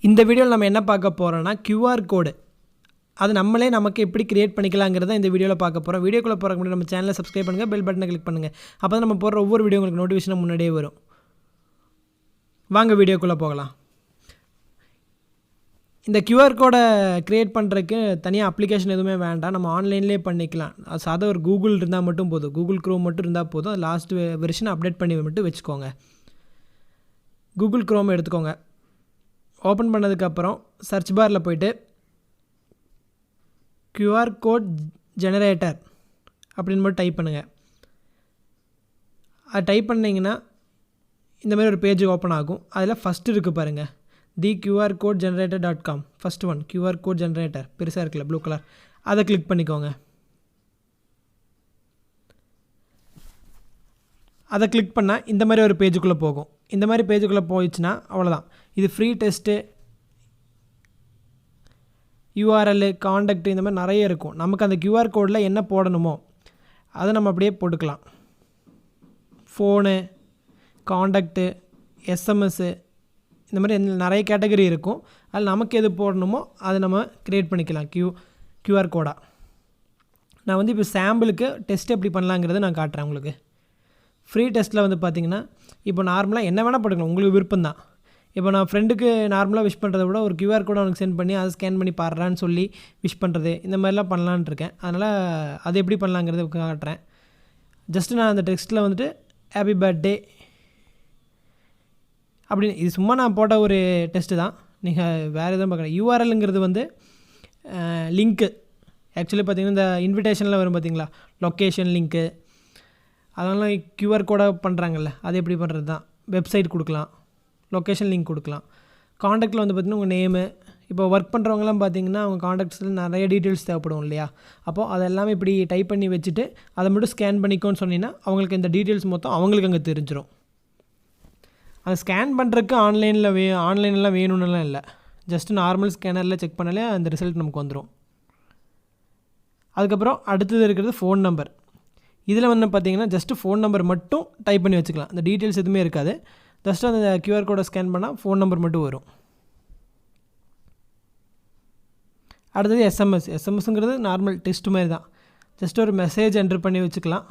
இந்த வீடியோவில் நம்ம என்ன பார்க்க போகிறோன்னா QR கோடு அது நம்மளே நமக்கு எப்படி கிரியேட் பண்ணிக்கலாங்கிறத இந்த வீடியோவில் பார்க்க போகிறோம். வீடியோக்குள்ளே போகிறக்கு முன்னாடி நம்ம சேனலை சப்ஸ்கிரைப் பண்ணுங்கள், பெல் பட்டனை கிளிக் பண்ணுங்கள். அப்போ தான் நம்ம போடுற ஒவ்வொரு வீடியோ உங்களுக்கு நோட்டிஃபிகேஷன் முன்னாடியே வரும். வாங்க வீடியோக்குள்ளே போகலாம். இந்த QR கோடை க்ரியேட் பண்ணுறதுக்கு தனியாக அப்ளிகேஷன் எதுவுமே வேண்டாம், நம்ம ஆன்லைன்லேயே பண்ணிக்கலாம். அது சாதா ஒரு கூகுள் இருந்தால் மட்டும் போதும், கூகுள் க்ரோம் மட்டும் இருந்தால் போதும். அது லாஸ்ட் வெர்ஷன் அப்டேட் பண்ணி மட்டும் வச்சுக்கோங்க. கூகுள் க்ரோம் எடுத்துக்கோங்க. ஓப்பன் பண்ணதுக்கப்புறம் சர்ச் பாரில் போய்ட்டு QR கோட் ஜெனரேட்டர் அப்படின்னு மட்டும் டைப் பண்ணுங்கள். அது டைப் பண்ணிங்கன்னா இந்த மாதிரி ஒரு பேஜ் ஓப்பன் ஆகும். அதில் ஃபஸ்ட்டு இருக்குது பாருங்கள், theqrcodegenerator.com. First one QR code generator பெருசாக இருக்குல்ல ப்ளூ கலர், அதை கிளிக் பண்ணிக்கோங்க. அதை கிளிக் பண்ணால் இந்த மாதிரி ஒரு பேஜுக்குள்ளே போகும். இந்த மாதிரி பேஜுக்குள்ளே போயிடுச்சுன்னா அவ்வளோதான். இது ஃப்ரீ டெஸ்ட்டு, URL, காண்டாக்ட், இந்த மாதிரி நிறைய இருக்கும். நமக்கு அந்த QR கோடில் என்ன போடணுமோ அதை நம்ம அப்படியே போட்டுக்கலாம். ஃபோனு, காண்டாக்டு, SMS, இந்த மாதிரி நிறைய கேட்டகரி இருக்கும். அதில் நமக்கு எது போடணுமோ அதை நம்ம க்ரியேட் பண்ணிக்கலாம் QR கோடாக. நான் வந்து இப்போ சாம்பிளுக்கு டெஸ்ட் எப்படி பண்ணலாங்கிறத நான் காட்டுறேன் உங்களுக்கு. ஃப்ரீ டெஸ்ட்டில் வந்து பார்த்திங்கன்னா இப்போ நார்மலாக என்ன வேணால் போட்டுக்கலாம், உங்களுக்கு விருப்பம் தான். இப்போ நான் ஃப்ரெண்டுக்கு நார்மலாக விஷ் பண்ணுறத விட ஒரு QR கோடை அவனுக்கு சென்ட் பண்ணி அதை ஸ்கேன் பண்ணி பாடுறான்னு சொல்லி விஷ் பண்ணுறது, இந்த மாதிரிலாம் பண்ணலான்னு இருக்கேன். அதனால் அது எப்படி பண்ணலாங்கிறத காட்டுறேன். ஜஸ்ட்டு நான் அந்த டெக்ஸ்ட்டில் வந்துட்டு ஹாப்பி பர்த்டே அப்படின்னு, இது சும்மா நான் போட்ட ஒரு டெஸ்ட்டு தான், நீங்கள் வேறு எதுவும் பார்க்கணும். URLங்கிறது வந்து லிங்க்கு. ஆக்சுவலி பார்த்திங்கன்னா இந்த இன்விடேஷனில் வரும் பார்த்திங்களா, லொக்கேஷன் லிங்க்கு, அதெல்லாம் QR கோடாக பண்ணுறாங்கல்ல, அது எப்படி பண்ணுறது தான். வெப்சைட் கொடுக்கலாம், லொக்கேஷன் லிங்க் கொடுக்கலாம். காண்டாக்டில் வந்து பார்த்திங்கன்னா உங்கள் நேமு, இப்போ ஒர்க் பண்ணுறவங்களாம் பார்த்திங்கன்னா அவங்க காண்டாக்ட்ஸில் நிறைய டீட்டெயில்ஸ் தேவைப்படும் இல்லையா. அப்போது அதெல்லாமே இப்படி டைப் பண்ணி வச்சுட்டு அதை மட்டும் ஸ்கேன் பண்ணிக்கோன்னு சொன்னீங்கன்னா அவங்களுக்கு இந்த டீட்டெயில்ஸ் மொத்தம் அவங்களுக்கு அங்கே தெரிஞ்சிடும். அதை ஸ்கேன் பண்ணுறதுக்கு ஆன்லைன்லாம் வேணும்னுலாம் இல்லை, ஜஸ்ட்டு நார்மல் ஸ்கேனரில் செக் பண்ணாலே அந்த ரிசல்ட் நமக்கு வந்துடும். அதுக்கப்புறம் அடுத்தது இருக்கிறது ஃபோன் நம்பர். இதில் வந்து பார்த்திங்கன்னா ஜஸ்ட்டு ஃபோன் நம்பர் மட்டும் டைப் பண்ணி வச்சுக்கலாம், அந்த டீட்டெயில்ஸ் எதுவுமே இருக்காது. ஜஸ்ட்டு அந்த QR கோடை ஸ்கேன் பண்ணால் ஃபோன் நம்பர் மட்டும் வரும். அடுத்தது எஸ்எம்எஸ்ங்கிறது நார்மல் டெஸ்ட் மாதிரி தான், ஜஸ்ட் ஒரு மெசேஜ் என்ட்ரு பண்ணி வச்சுக்கலாம்.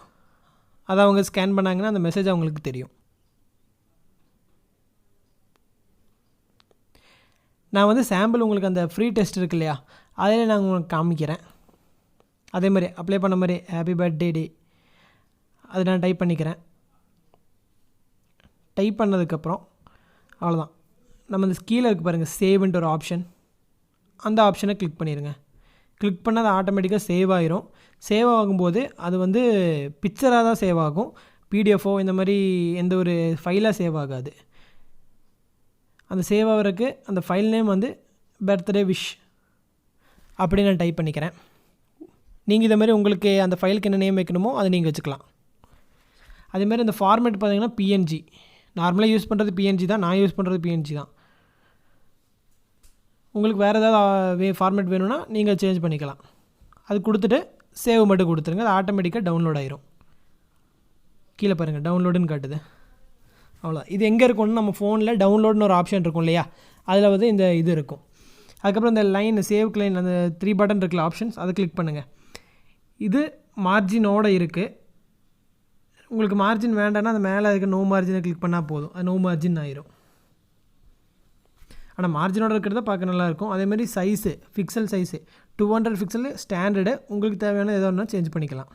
அதை அவங்க ஸ்கேன் பண்ணாங்கன்னா அந்த மெசேஜ் அவங்களுக்கு தெரியும். நான் வந்து சாம்பிள் உங்களுக்கு அந்த ஃப்ரீ டெஸ்ட் இருக்கு இல்லையா, அதில் நான் உங்களுக்கு காமிக்கிறேன். அதே மாதிரி அப்ளை பண்ண மாதிரி ஹாப்பி பர்த்டே டே அது நான் டைப் பண்ணிக்கிறேன். டைப் பண்ணதுக்கப்புறம் அவ்வளோதான். நம்ம இந்த கீழே இருக்குது பாருங்கள், சேவ்ன்ட்டு ஒரு ஆப்ஷன், அந்த ஆப்ஷனை கிளிக் பண்ணிடுங்க. கிளிக் பண்ணால் அது ஆட்டோமேட்டிக்காக சேவ் ஆகிரும். சேவ் ஆகும்போது அது வந்து பிக்சராக தான் சேவ் ஆகும், PDF இந்த மாதிரி எந்த ஒரு ஃபைலாக சேவ் ஆகாது. அந்த சேவ் ஆகிறதுக்கு அந்த ஃபைல் நேம் வந்து பர்த்டே விஷ் அப்படி நான் டைப் பண்ணிக்கிறேன். நீங்கள் இதை மாதிரி உங்களுக்கு அந்த ஃபைலுக்கு என்ன நேம் வைக்கணுமோ அதை நீங்கள் வச்சுக்கலாம். அதேமாதிரி இந்த ஃபார்மேட் பார்த்திங்கன்னா PNG, நார்மலாக யூஸ் பண்ணுறது PNG தான், நான் யூஸ் பண்ணுறது PNG தான். உங்களுக்கு வேறு ஏதாவது ஃபார்மேட் வேணும்னா நீங்கள் சேஞ்ச் பண்ணிக்கலாம். அது கொடுத்துட்டு சேவ் மட்டும் கொடுத்துருங்க, அது ஆட்டோமேட்டிக்காக டவுன்லோட் ஆகிரும். கீழே பாருங்கள் டவுன்லோடுன்னு காட்டுது, அவ்வளோதான். இது எங்கே இருக்கும்னு நம்ம ஃபோனில் டவுன்லோடுன்னு ஒரு ஆப்ஷன் இருக்கும் இல்லையா, அதில் வந்து இந்த இது இருக்கும். அதுக்கப்புறம் இந்த லைன் சேவ்க்கு லைன் அந்த 3 பட்டன் இருக்குல்ல ஆப்ஷன்ஸ், அதை கிளிக் பண்ணுங்கள். இது மார்ஜினோடு இருக்குது. உங்களுக்கு மார்ஜின் வேண்டாம்னா அந்த மேலே இருக்க நோ மார்ஜினை கிளிக் பண்ணால் போதும், அது நோ மார்ஜின் ஆயிரும். ஆனால் மார்ஜினோட இருக்கிறத பார்க்க நல்லாயிருக்கும். அதேமாதிரி size, pixel size 200 pixel standard, உங்களுக்கு தேவையான ஏதோ ஒன்றா சேஞ்ச் பண்ணிக்கலாம்.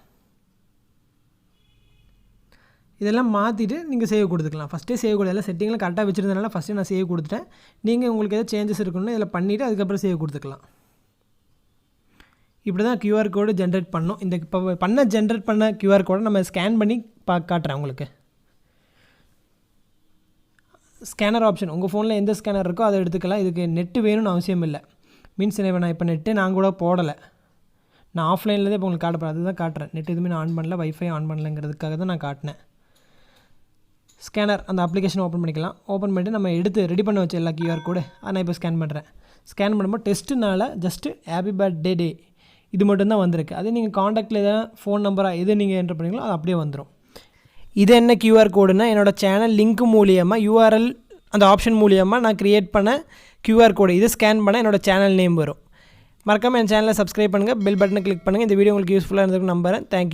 இதெல்லாம் மாற்றிட்டு நீங்கள் சேவ் கொடுத்துக்கலாம். ஃபஸ்ட்டே சேவ் கொடுத்து எல்லாம் செட்டிங்லாம் கரெக்டாக வச்சுருந்தனால ஃபஸ்ட்டே நான் சேவ் கொடுத்துட்டேன். நீங்கள் உங்களுக்கு எதாவது சேஞ்சஸ் இருக்கணும்னு இதில் பண்ணிவிட்டு அதுக்கப்புறம் சேவ் கொடுத்துக்கலாம். இப்படி தான் QR கோடு ஜென்ரேட் பண்ணோம். இந்த இப்போ ஜென்ரேட் பண்ண QR கோடை நம்ம ஸ்கேன் பண்ணி காட்டுறேன் உங்களுக்கு. ஸ்கேனர் ஆப்ஷன் உங்கள் ஃபோனில் எந்த ஸ்கேனர் இருக்கோ அதை எடுத்துக்கலாம். இதுக்கு நெட்டு வேணும்னு அவசியம் இல்லை. மீன்ஸ் நான் இப்போ நெட்டு நான் கூட போடலை, நான் ஆஃப்லைன்லேயே இப்போ உங்களுக்கு காட்டப்போகிறேன், அதுதான் காட்டுறேன். நெட் எதுவுமே நான் ஆன் பண்ணல, வைஃபை ஆன் பண்ணலைங்கிறதுக்காக தான் நான் காட்டினேன். ஸ்கேனர் அந்த அப்ளிகேஷன் ஓப்பன் பண்ணிக்கலாம். ஓப்பன் பண்ணிட்டு நம்ம எடுத்து ரெடி பண்ண வச்ச எல்லா QR கோடு அதை நான் இப்போ ஸ்கேன் பண்ணுறேன். ஸ்கேன் பண்ணும்போது டெஸ்ட்டுனால ஜஸ்ட்டு ஹாப்பி பர்த்டே டே இது மட்டும்தான் வந்திருக்கு. அதே நீங்கள் காண்டாக்டில் எதாவது ஃபோன் நம்பராக எது நீங்கள் என்ட்ரு பண்ணிங்களோ அது அப்படியே வந்துடும். இது என்ன QR கோடுன்னா என்னோடய சேனல் லிங்க் மூலியமாக URL அந்த ஆப்ஷன் மூலியமாக நான் க்ரியேட் பண்ண QR கோடு இதை ஸ்கேன் பண்ண என்னோடய சேனல் நேம் வரும். மறக்காமல் என் சேனலை சப்ஸ்கிரைப் பண்ணுங்கள், பெல் பட்டனை கிளிக் பண்ணுங்கள். இந்த வீடியோ உங்களுக்கு யூஸ்ஃபுல்லாக இருந்திருக்கும் நம்புகிறேன். தேங்க்யூ.